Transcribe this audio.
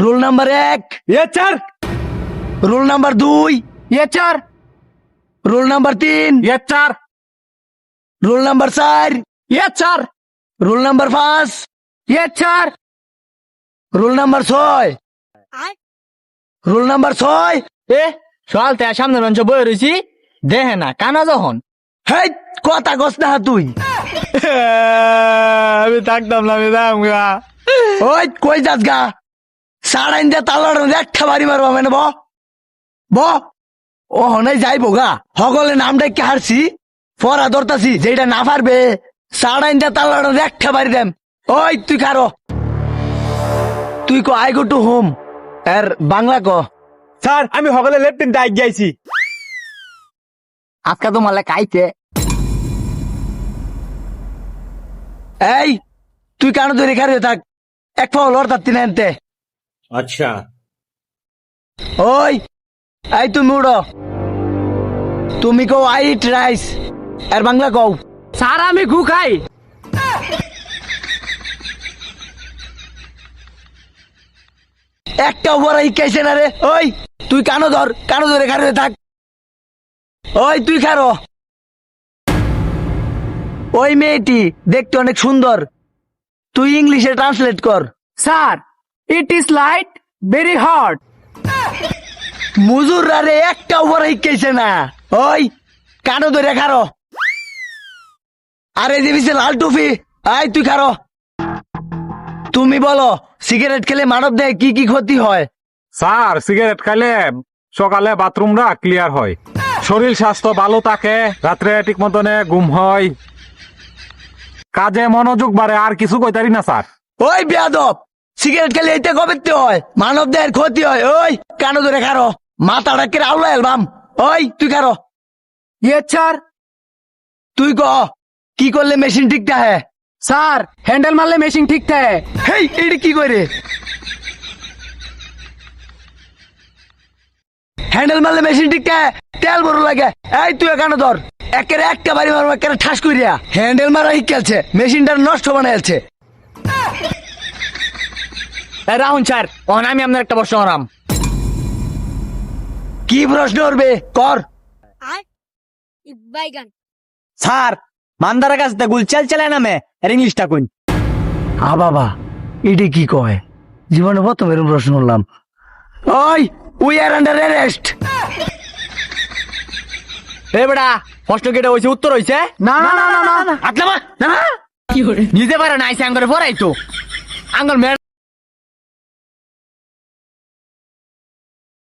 Rule number 1, Yes, sir. Rule number 2, Yes, sir. Rule number 3, Yes, sir. Rule number 4, Yes, sir. Rule number 5, Yes, sir. Rule number 6, rule number 6। এ সকাল থেকে সামনে রঞ্চ বই রয়েছি দেখে না কানা যখন হেই কথা কস না তুই। আমি থাকতাম না আমি দাম গা ওই কই যাস গা? সাড়াইন দিয়ে তালার একটা বাড়ি মারবা মানে ব ও হনাই যাইবো গা। সকলে নামটা কি হারছি ফরা ধরতাছি, যেটা না পারবে সাড়াইন দিয়ে তালার একটা বাড়ি দেম। ওই তুই খারো, তুই কো আই গো টু হোম এর বাংলা ক। স্যার আমি সকালে লেফটেন্ট ডাইক যাইছি আজকে তো মালে খাইছে এই তুই কানো ধরে খারে থাক, এক পাও লড় তাত্তি না এনতে। अच्छा ওই এই তুমি উড়ো, তুমি কও আই ইট রাইস এর বাংলা কও। স্যার আমি গু খাই একটা বড় ইকাইছে না রে। ওই তুই কানো ধরে খারে থাক। ওই তুই খারো। ওই মেয়েটি দেখতে অনেক সুন্দর, তুই ইংলিশে ট্রান্সলেট কর। Sir it is light very hot মুজুররা রে একটা বড় ইকাইছে না। ওই কানো ধরে খারো। আরে দিবিছে লাল টুপি, আই তুই খারো। তুমি বলো সিগারেট খেলে মানব দেহে কি কি ক্ষতি হয়? স্যার সিগারেট খাইলে সকালে বাথরুমটা ক্লিয়ার হয়, শরীর স্বাস্থ্য ভালো থাকে, রাত্রে ঠিক মতনে ঘুম হয়, কাজে মনোযোগ বাড়ে, আর কিছু কইতারি না স্যার। ওই বেয়াদব, সিগারেট খেলে এইটা কবে হয়? মানব দেহের ক্ষতি হয়। ওই কানো ধরে খারো, মাথাটা কে আউলা এলবাম। ওই তুই খারো। ইয়ে স্যার তুই ক কি করলে মেশিন ঠিকটা হ্যাঁ? স্যার হ্যান্ডেল মারলে মেশিন ঠিক থাকে হেই এটা কি করে? হ্যান্ডেল মারলে মেশিন ঠিকটা তেল বড় লাগে। এই তুই কেন ধর, একের একটা বাড়ি মারবো, একের ঠাস করিয়া হ্যান্ডেল মারা শিখছে, মেশিনটা নষ্ট বানাইছে। রাহুল স্যার ওখানে আমি আপনার একটা প্রশ্ন করাম কি প্রশ্ন করবে কর। বাইগান স্যার মান্দারা কাছ থেকে গুল চাল চালায় নামে এর ইংলিশটা কোন? হা বাবা এটি কি কয়? জীবনে প্রথম এরকম প্রশ্ন করলাম। ওই উই আর আন্ডার অ্যারেস্ট। এ বেটা প্রশ্ন কেটে হয়েছে উত্তর হয়েছে না না না না না আতলামা না নিজে পারে না আইসে আঙ্গরে পড়াইতো আঙ্গর